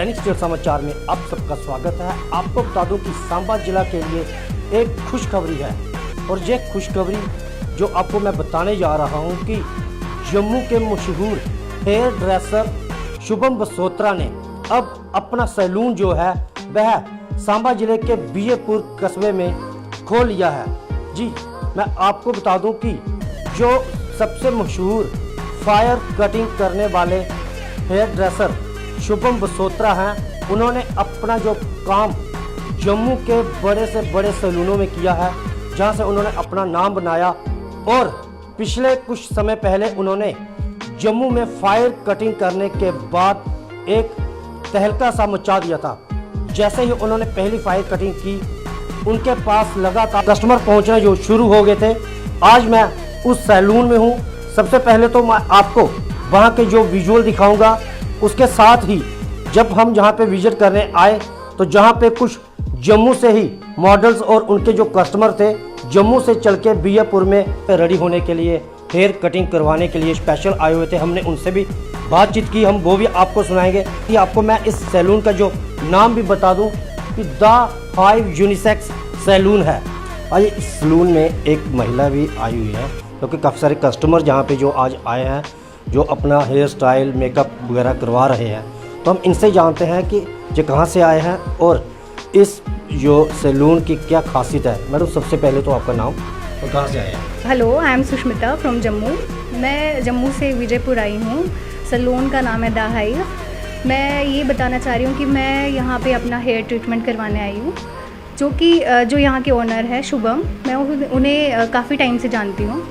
दैनिक state समाचार में आप सबका स्वागत है। आपको बता दूं कि सांबा जिला के लिए एक खुशखबरी है और ये खुशखबरी जो आपको मैं बताने जा रहा हूं कि जम्मू के मशहूर हेयर ड्रेसर शुभम बसोत्रा ने अब अपना सैलून जो है वह सांबा जिले के बीजेपुर कस्बे में खोल लिया है। जी मैं आपको बता दूं कि जो सबसे मशहूर फायर कटिंग करने वाले हेयर ड्रेसर शुभम बसोत्रा हैं, उन्होंने अपना जो काम जम्मू के बड़े से बड़े सैलूनों में किया है, जहां से उन्होंने अपना नाम बनाया। और पिछले कुछ समय पहले उन्होंने जम्मू में फायर कटिंग करने के बाद एक तहलका सा मचा दिया था। जैसे ही उन्होंने पहली फायर कटिंग की, उनके पास लगातार कस्टमर पहुंचने जो शुरू हो गए थे। आज मैं उस सैलून में हूं। सबसे पहले तो मैं आपको वहां के जो विजुअल दिखाऊंगा, उसके साथ ही जब हम जहां पे विजिट करने आए तो जहां पे कुछ जम्मू से ही मॉडल्स और उनके जो कस्टमर थे जम्मू से चल के बीजेपुर में रेडी होने के लिए, हेयर कटिंग करवाने के लिए स्पेशल आए हुए थे, हमने उनसे भी बातचीत की। हम वो भी आपको सुनाएंगे कि आपको मैं इस सैलून का जो नाम भी बता दूं कि द 5 यूनिसेक्स सैलून है। और इस सैलून में एक महिला भी आई हुई है, क्योंकि काफ़ी सारे कस्टमर जहाँ पे जो आज आए हैं, जो अपना हेयर स्टाइल मेकअप वगैरह करवा रहे हैं, तो हम इनसे जानते हैं कि ये कहाँ से आए हैं और इस जो सैलून की क्या खासियत है। मैडम सबसे पहले तो आपका नाम और कहाँ से आए हैं? Hello, I am Sushmita from Jammu. मैं जम्मू से विजयपुर आई हूँ। सैलून का नाम है द हाइव। मैं ये बताना चाह रही हूँ कि मैं यहाँ पे अपना हेयर ट्रीटमेंट करवाने आई हूँ, जो यहाँ के ओनर है शुभम। मैं उन्हें काफ़ी टाइम से जानती हूँ।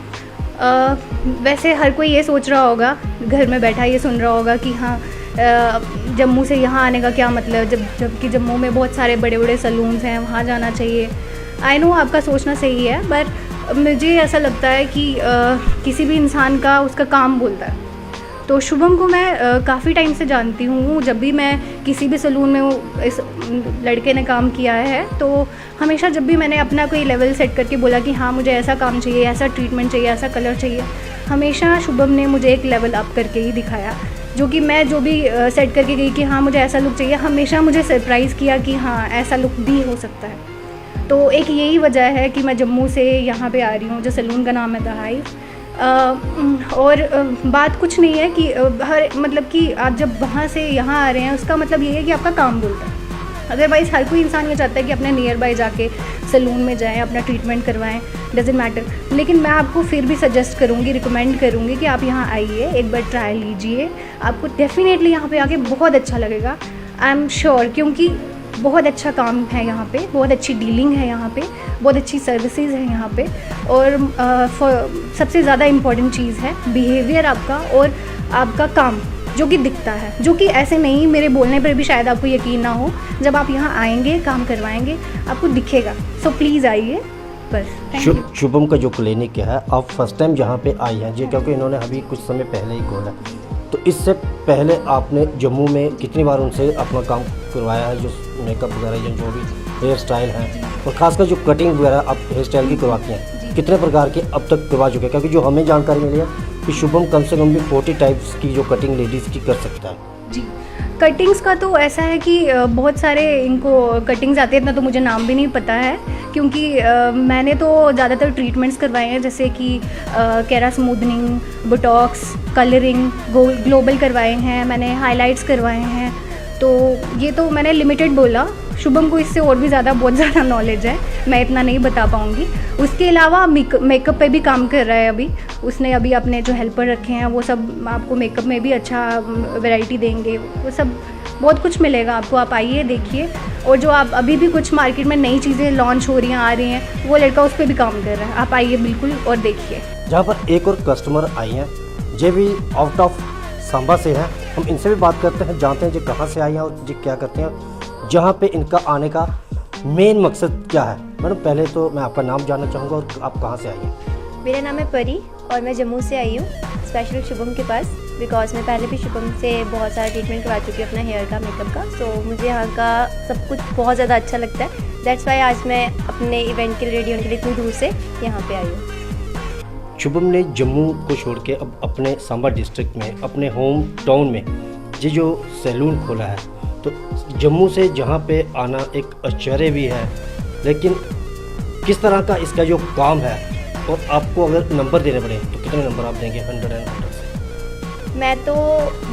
वैसे हर कोई ये सोच रहा होगा, घर में बैठा ये सुन रहा होगा कि हाँ जम्मू से यहाँ आने का क्या मतलब, जबकि जम्मू में बहुत सारे बड़े बड़े सैलून्स हैं, वहाँ जाना चाहिए। आई नो आपका सोचना सही है, बट मुझे ऐसा लगता है कि किसी भी इंसान का उसका काम बोलता है। तो शुभम को मैं काफ़ी टाइम से जानती हूँ। जब भी मैं किसी भी सैलून में इस लड़के ने काम किया है, तो हमेशा जब भी मैंने अपना कोई लेवल सेट करके बोला कि हाँ मुझे ऐसा काम चाहिए, ऐसा ट्रीटमेंट चाहिए, ऐसा कलर चाहिए, हमेशा शुभम ने मुझे एक लेवल अप करके ही दिखाया। जो कि मैं जो भी सेट करके गई कि हाँ मुझे ऐसा लुक चाहिए, हमेशा मुझे सरप्राइज़ किया कि हाँ ऐसा लुक भी हो सकता है। तो एक यही वजह है कि मैं जम्मू से यहाँ पे आ रही हूँ, जो सैलून का नाम है द हाइव। और बात कुछ नहीं है कि हर मतलब कि आप जब वहाँ से यहाँ आ रहे हैं, उसका मतलब ये है कि आपका काम बोलता है। अदरवाइज़ हर कोई इंसान ये चाहता है कि अपने नियर बाय जाके सैलून में जाएं, अपना ट्रीटमेंट करवाएं, डजेंट मैटर। लेकिन मैं आपको फिर भी सजेस्ट करूँगी, रिकमेंड करूँगी कि आप यहाँ आइए, एक बार ट्राई लीजिए। आपको डेफिनेटली यहाँ पे आके बहुत अच्छा लगेगा, आई एम श्योर, क्योंकि बहुत अच्छा काम है यहाँ पे, बहुत अच्छी डीलिंग है यहाँ पे, बहुत अच्छी सर्विसेज है यहाँ पे। और सबसे ज़्यादा इम्पॉर्टेंट चीज़ है बिहेवियर आपका और आपका काम, जो कि दिखता है, जो कि ऐसे नहीं मेरे बोलने पर भी शायद आपको यकीन ना हो। जब आप यहाँ आएंगे, काम करवाएंगे, आपको दिखेगा। सो प्लीज़ आइए बस। शुभम का जो क्लिनिक है, आप फर्स्ट टाइम जहाँ पे आई हैं जी, क्योंकि इन्होंने अभी कुछ समय पहले ही खोला, तो इससे पहले आपने जम्मू में कितनी बार उनसे अपना काम करवाया है, जो मेकअप वगैरह या जो भी हेयर स्टाइल है, और ख़ासकर जो कटिंग वगैरह आप हेयर स्टाइल की करवाती हैं, कितने प्रकार के अब तक करवा चुके हैं? क्योंकि जो हमें जानकारी मिली है कि शुभम कम से कम भी 40 टाइप्स की जो कटिंग लेडीज़ की कर सकता है। जी, कटिंग्स का तो ऐसा है कि बहुत सारे इनको कटिंग्स आते हैं, इतना तो मुझे नाम भी नहीं पता है, क्योंकि मैंने तो ज़्यादातर ट्रीटमेंट्स करवाए हैं, जैसे कि केरा स्मूथनिंग, बोटॉक्स, कलरिंग, ग्लोबल करवाए हैं, मैंने हाइलाइट्स करवाए हैं। तो ये तो मैंने लिमिटेड बोला, शुभम को इससे और भी ज़्यादा बहुत ज़्यादा नॉलेज है, मैं इतना नहीं बता पाऊँगी। उसके अलावा मेकअप पे भी काम कर रहा है अभी। उसने अभी अपने जो हेल्पर रखे हैं, वो सब आपको मेकअप में भी अच्छा वैरायटी देंगे, वो सब बहुत कुछ मिलेगा आपको। आप आइए, देखिए। और जो आप अभी भी कुछ मार्केट में नई चीज़ें लॉन्च हो रही हैं, आ रही हैं, वो लड़का उस पर भी काम कर रहा है। आप आइए बिल्कुल और देखिए। जहाँ पर एक और कस्टमर आई हैं, ये भी आउट ऑफ सांबा से हैं, हम इनसे भी बात करते हैं, जानते हैं जी कहाँ से आई हैं और जी क्या करते हैं, जहाँ पे इनका आने का मेन मकसद क्या है। मैडम पहले तो मैं आपका नाम जानना चाहूँगा और आप कहाँ से आई हैं? मेरा नाम है परी और मैं जम्मू से आई हूँ, स्पेशल शुभम के पास, बिकॉज मैं पहले भी शुभम से बहुत सारा ट्रीटमेंट करवा चुकी हूँ अपना हेयर का, मेकअप का। सो मुझे यहाँ का सब कुछ बहुत ज़्यादा अच्छा लगता है। दैट्स वाई आज मैं अपने इवेंट के लिए रेडी होने के लिए इतनी दूर से यहाँ पे आई हूँ। शुभम ने जम्मू को छोड़ के अब अपने सांबा डिस्ट्रिक्ट में, अपने होम टाउन में ये जो सैलून खोला है, तो इसके बारे में तो जम्मू से जहाँ पे आना एक आश्चर्य भी है, लेकिन किस तरह का इसका जो काम है, और आपको अगर नंबर देने पड़े तो कितने नंबर आप देंगे 100 एंड 100 से? मैं तो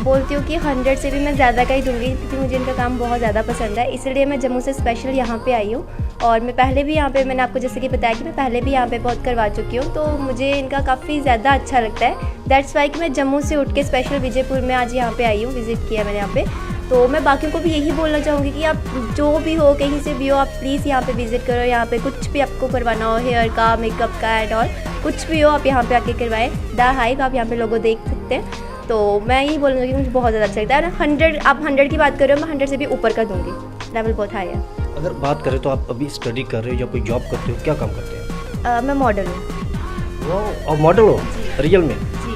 बोलती हूँ कि 100 से भी मैं ज़्यादा का ही दूंगी, क्योंकि मुझे इनका काम बहुत ज़्यादा पसंद है। इसलिए मैं जम्मू से स्पेशल यहाँ पे आई हूँ। और मैं पहले भी यहाँ पे, मैंने आपको जैसे कि बताया कि मैं पहले भी यहाँ पे बहुत करवा चुकी हूँ, तो मुझे इनका काफ़ी ज़्यादा अच्छा लगता है। दैट्स वाई कि मैं जम्मू से उठ के स्पेशल विजयपुर में आज यहाँ पे आई हूँ, विज़िट किया मैंने यहाँ पे। तो मैं बाकियों को भी यही बोलना चाहूँगी कि आप जो भी हो, कहीं से भी हो, आप प्लीज़ यहाँ पे विज़िट करो। यहाँ पे कुछ भी आपको करवाना हो, हेयर का, मेकअप का एंड ऑल, कुछ भी हो, आप यहाँ पे आके करवाएं। द हाइव आप यहाँ पे लोगो देख सकते हैं। तो मैं यही बोलना चाहूँगी, मुझे बहुत ज़्यादा अच्छा लगता है। 100, आप 100 की बात कर रहे हो, मैं 100 से भी ऊपर का दूँगी, लेवल बहुत हाई है। अगर बात करें तो आप अभी स्टडी कर रहे हो या कोई जॉब करते हो, क्या काम करते हैं? मैं मॉडल हूँ। और मॉडल हो रियल में? जी,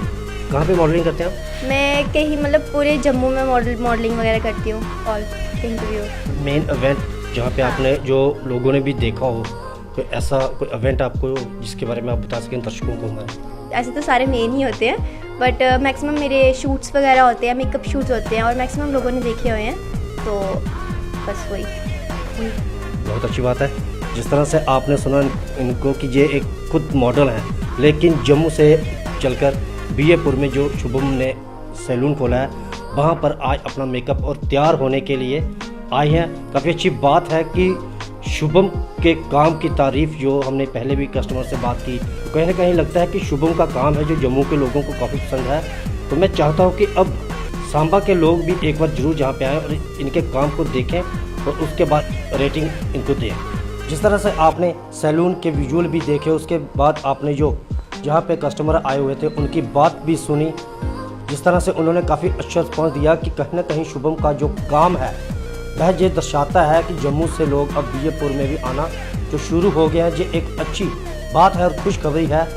कहाँ पे मॉडलिंग करते हैं आप? मैं कहीं मतलब पूरे जम्मू में मॉडलिंग वगैरह करती हूँ, और कहीं पे भी हो। मेन इवेंट जहाँ पे आपने, जो लोगों ने भी देखा हो, कोई ऐसा कोई इवेंट आपको जिसके बारे में आप बता सकें दर्शकों को हमारे? ऐसे तो सारे मेन ही होते हैं, बट मैक्सिमम मेरे शूट्स वगैरह होते हैं, मेकअप शूट्स होते हैं, और मैक्सिमम लोगों ने देखे हुए हैं, तो बस वही। बहुत अच्छी बात है। जिस तरह से आपने सुना इनको कि ये एक खुद मॉडल हैं, लेकिन जम्मू से चलकर बीएपुर में जो शुभम ने सैलून खोला है, वहाँ पर आज अपना मेकअप और तैयार होने के लिए आए हैं। काफ़ी अच्छी बात है कि शुभम के काम की तारीफ़ जो हमने पहले भी कस्टमर से बात की, तो कहीं ना कहीं लगता है कि शुभम का काम है जो जम्मू के लोगों को काफ़ी पसंद है। तो मैं चाहता हूँ कि अब सांबा के लोग भी एक बार ज़रूर यहाँ पे आएँ और इनके काम को देखें और उसके बाद रेटिंग इनको दें। जिस तरह से आपने सैलून के विजुअल भी देखे, उसके बाद आपने जो जहाँ पे कस्टमर आए हुए थे उनकी बात भी सुनी, जिस तरह से उन्होंने काफ़ी अच्छा रिस्पॉन्स दिया कि कहीं ना कहीं शुभम का जो काम है वह ये दर्शाता है कि जम्मू से लोग अब बीएपुर में भी आना जो शुरू हो गया है। ये एक अच्छी बात है और खुशखबरी है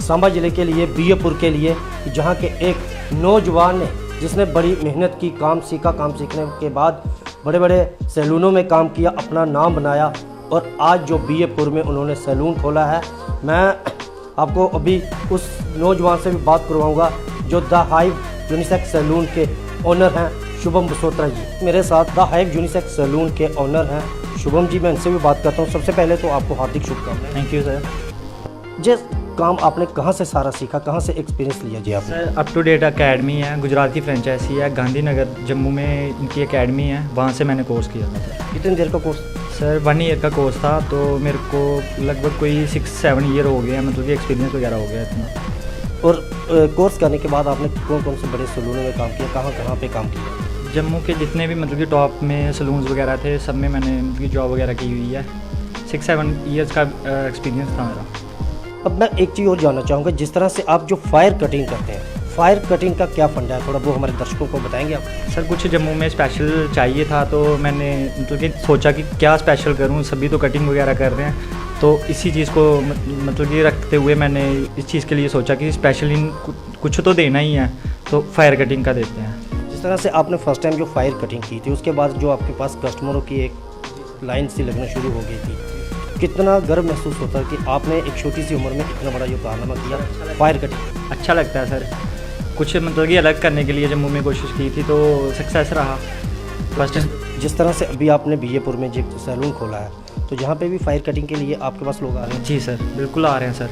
सांबा ज़िले के लिए, बीएपुर के लिए, कि जहाँ के एक नौजवान ने, जिसने बड़ी मेहनत की, काम सीखा, काम सीखने के बाद बड़े बड़े सैलूनों में काम किया, अपना नाम बनाया, और आज जो बीएपुर में उन्होंने सैलून खोला है। मैं आपको अभी उस नौजवान से भी बात करवाऊंगा जो द हाइव यूनिसेक्स सैलून के ओनर हैं, शुभम बसोत्रा जी मेरे साथ द हाइव यूनिसेक्स सैलून के ओनर हैं। शुभम जी, मैं इनसे भी बात करता हूँ। सबसे पहले तो आपको हार्दिक शुभकामनाएं। Thank you sir. जिस काम आपने कहाँ से सारा सीखा, कहाँ से एक्सपीरियंस लिया जी आपने? Sir up to date academy है, गुजरात की फ्रेंचाइजी है, गांधीनगर जम्मू में इनकी एकेडमी है, वहाँ से मैंने कोर्स किया था सर। कितनी देर का कोर्स? सर 1 ईयर का कोर्स था, तो मेरे को लगभग कोई 6-7 ईयर हो गया, मतलब कि एक्सपीरियंस वगैरह हो गया इतना। और कोर्स करने के बाद आपने कौन कौन से बड़े सैलूनों में काम किया, कहाँ कहाँ पे काम किया? जम्मू के जितने भी मतलब कि टॉप में सलून्स वगैरह थे, सब में मैंने मतलब कि जॉब वगैरह की हुई है। 6-7 ईयर्स का एक्सपीरियंस था मेरा। अब मैं एक चीज़ और जानना चाहूँगा, जिस तरह से आप जो फायर कटिंग करते हैं, फायर कटिंग का क्या फंडा है, थोड़ा वो हमारे दर्शकों को बताएंगे आप? सर कुछ जम्मू में स्पेशल चाहिए था, तो मैंने मतलब कि सोचा कि क्या स्पेशल करूं, सभी तो कटिंग वगैरह कर रहे हैं, तो इसी चीज़ को मतलब कि रखते हुए मैंने इस चीज़ के लिए सोचा कि स्पेशल इन कुछ तो देना ही है, तो फायर कटिंग का देते हैं। जिस तरह से आपने फर्स्ट टाइम जो फायर कटिंग की थी, उसके बाद जो आपके पास कस्टमरों की एक लाइन सी लगना शुरू हो गई थी, कितना गर्व महसूस होता है कि आपने एक छोटी सी उम्र में इतना बड़ा जो कारनामा किया, फायर कटिंग? अच्छा लगता है सर, कुछ मतलब कि अलग करने के लिए जम्मू में कोशिश की थी, तो सक्सेस रहा फर्स्ट। जिस तरह से अभी आपने बीएपुर में जो सैलून खोला है, तो जहाँ पे भी फायर कटिंग के लिए आपके पास लोग आ रहे हैं? जी सर, बिल्कुल आ रहे हैं सर।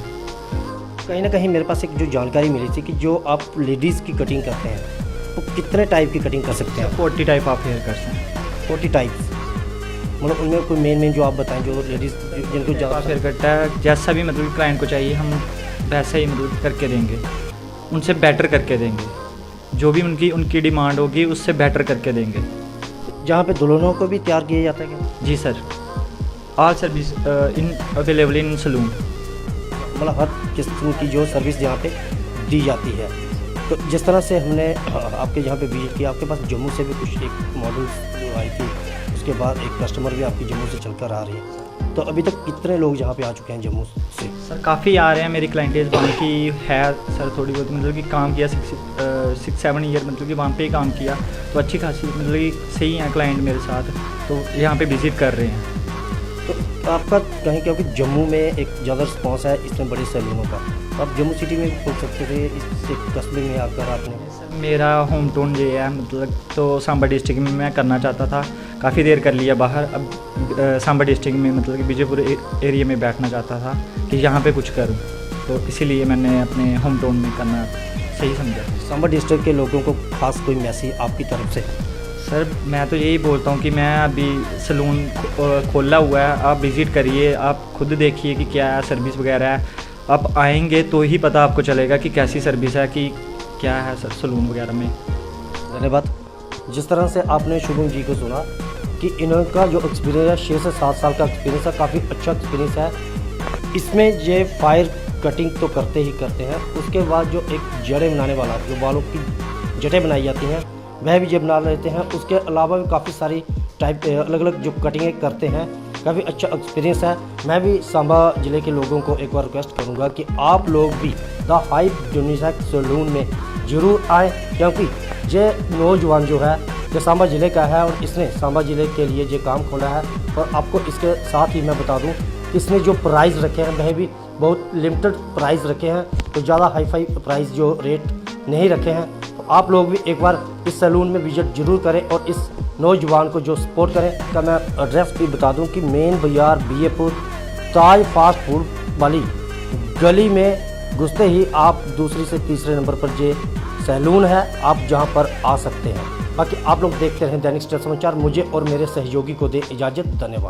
कहीं ना कहीं मेरे पास एक जो जानकारी मिली थी कि जो आप लेडीज़ की कटिंग करते हैं, वो कितने टाइप की कटिंग कर सकते हैं? 40 टाइप आप हेयर करते हैं। 40 टाइप्स, मतलब उनमें कोई मेन जो आप बताएं, जो लेडीज़ जिनको ज़्यादा हेयर कटता है, जैसा भी मतलब क्लाइंट को चाहिए हम वैसा ही मतलब करके देंगे, उनसे बेटर करके देंगे, जो भी उनकी डिमांड होगी उससे बेटर करके देंगे। जहाँ पे दुल्हनों को भी तैयार किया जाता है क्या? जी sir, all service in available in salon, मतलब हर किस्म की जो सर्विस यहाँ पे दी जाती है। तो जिस तरह से हमने आपके यहाँ पे विजिट किया, आपके पास जम्मू से भी कुछ एक मॉडल जो आई थी, उसके बाद एक कस्टमर भी आपकी जम्मू से चलकर आ रही है, तो अभी तक कितने लोग यहाँ पे आ चुके हैं जम्मू से? सर काफ़ी आ रहे हैं, मेरी क्लाइंटेज वहाँ की है सर, थोड़ी बहुत मतलब कि काम किया 6-7 ईयर मतलब कि वहाँ पे ही काम किया, तो अच्छी खासी मतलब कि सही है क्लाइंट मेरे साथ, तो यहाँ पे विज़िट कर रहे हैं। तो आपका कहीं, क्योंकि जम्मू में एक ज़्यादा रिस्पॉन्स है इसमें बड़े सैलूनों का, तो आप जम्मू सिटी में खोल सकते थे, इस कस्बे में आकर आपने? सर मेरा होम टाउन ये है, मतलब तो सांबा डिस्ट्रिक्ट में मैं करना चाहता था, काफ़ी देर कर लिया बाहर। अब सांबा डिस्ट्रिक्ट में मतलब कि विजयपुर एरिया में बैठना चाहता था कि यहाँ पे कुछ करूँ, तो इसीलिए मैंने अपने होम टाउन में करना सही समझा। सांबा डिस्ट्रिक्ट के लोगों को खास कोई मैसेज आपकी तरफ से? सर मैं तो यही बोलता हूँ कि मैं अभी सलून खोला हुआ है, आप विज़िट करिए, आप खुद देखिए कि क्या है सर्विस वगैरह है। आप आएंगे तो ही पता आपको चलेगा कि कैसी सर्विस है, कि क्या है सलून वगैरह में। धन्यवाद। जिस तरह से आपने शुभम जी को सुना कि इनका जो एक्सपीरियंस है 6 से 7 साल का एक्सपीरियंस है, काफ़ी अच्छा एक्सपीरियंस है। इसमें ये फायर कटिंग तो करते ही करते हैं, उसके बाद जो एक जड़ें बनाने वाला, जो बालों की जड़ें बनाई जाती हैं वह भी ये बना लेते हैं। उसके अलावा भी काफ़ी सारी टाइप अलग अलग जो कटिंगें करते हैं, काफ़ी अच्छा एक्सपीरियंस है। मैं भी सांबा ज़िले के लोगों को एक बार रिक्वेस्ट करूंगा कि आप लोग भी द हाइव यूनिसेक्स सैलून में ज़रूर आएँ, क्योंकि ये नौजवान जो है ये सांबा ज़िले का है और इसने सांबा ज़िले के लिए ये काम खोला है। और आपको इसके साथ ही मैं बता दूं कि इसने जो प्राइस रखे हैं वह भी बहुत लिमिटेड प्राइस रखे हैं, तो ज़्यादा हाई फाई प्राइस जो रेट नहीं रखे हैं। तो आप लोग भी एक बार इस सैलून में विजिट जरूर करें और इस नौजवान को जो सपोर्ट करें। का मैं एड्रेस भी बता दूं कि मेन बाज़ार विजयपुर ताज फास्ट फूड वाली गली में घुसते ही आप दूसरी से तीसरे नंबर पर ये सैलून है, आप जहां पर आ सकते हैं। बाकी आप लोग देखते रहें दैनिक स्टार समाचार। मुझे और मेरे सहयोगी को दे इजाज़त। धन्यवाद।